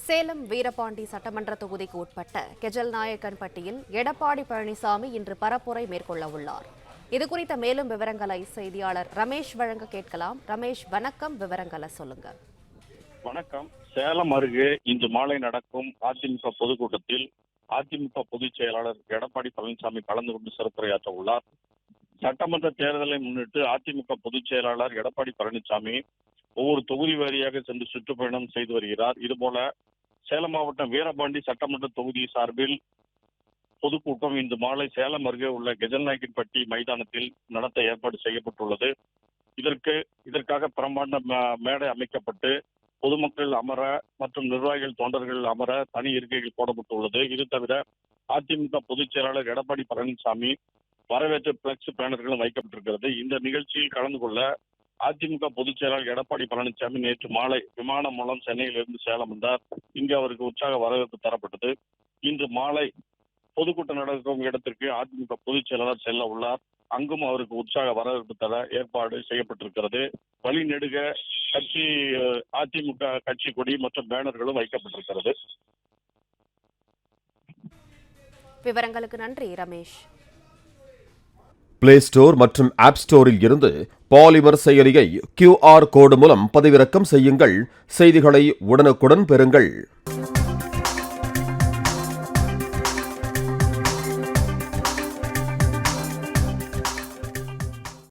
சேலம் வீரபாண்டி சட்டமன்ற தொகுதிக்கு உட்பட்ட கெஜல்நாயக்கன்பட்டியில் எடப்பாடி பழனிசாமி இன்று பரப்புரை மேற்கொள்ள உள்ளார். இதுகுறித்த மேலும் விவரங்களை செய்தியாளர் ரமேஷ் வழங்க கேட்கலாம். ரமேஷ், வணக்கம். விவரங்களை சொல்லுங்க. வணக்கம். சேலம் அருகே இன்று மாலை நடக்கும் அதிமுக பொதுக்கூட்டத்தில் அதிமுக பொதுச் செயலாளர் எடப்பாடி பழனிசாமி கலந்து கொண்டு சிறப்புரையாற்ற உள்ளார். சட்டமன்ற தேர்தலை முன்னிட்டு அதிமுக பொதுச் செயலாளர் எடப்பாடி பழனிசாமி ஒவ்வொரு தொகுதி வாரியாக சென்று சுற்றுப்பயணம் செய்து வருகிறார். இதுபோல சேலம் மாவட்டம் வீரபாண்டி சட்டமன்ற தொகுதி சார்பில் பொதுக்கூட்டம் இன்று மாலை சேலம் அருகே உள்ள கெஜல்நாயக்கன்பட்டி மைதானத்தில் நடத்த ஏற்பாடு செய்யப்பட்டுள்ளது. இதற்காக பிரம்மாண்ட மேடை அமைக்கப்பட்டு பொதுமக்கள் அமர மற்றும் நிர்வாகிகள் தொண்டர்கள் அமர தனி இருக்கைகள் போடப்பட்டுள்ளது. இது தவிர அதிமுக பொதுச் செயலாளர் எடப்பாடி பழனிசாமி வரவேற்று பிளக்ஸ் பேனர்களும் வைக்கப்பட்டிருக்கிறது. இந்த நிகழ்ச்சியில் கலந்து கொள்ள அதிமுக பொதுச் செயலாளர் எடப்பாடி பழனிசாமி நேற்று மாலை விமானம் மூலம் சென்னையிலிருந்து சேலம் வந்தார். இங்கு அவருக்கு உற்சாக வரவேற்பு தரப்பட்டது. இன்று மாலை பொதுக்கூட்டம் நடக்கும் இடத்திற்கு அதிமுக பொதுச் செயலாளர் செல்ல உள்ளார். அங்கும் அவருக்கு உற்சாக வரவேற்பு தர ஏற்பாடு செய்யப்பட்டிருக்கிறது. வழி நெடுக அதிமுக கட்சி கொடி மற்றும் பேனர்களும் வைக்கப்பட்டிருக்கிறது. விவரங்களுக்கு நன்றி ரமேஷ். பிளே ஸ்டோர் மற்றும் ஆப் ஸ்டோரில் இருந்து பாலிமர் செயலியை QR கோடு மூலம் பதிவிறக்கம் செய்யுங்கள். செய்திகளை உடனுக்குடன் பெறுங்கள்.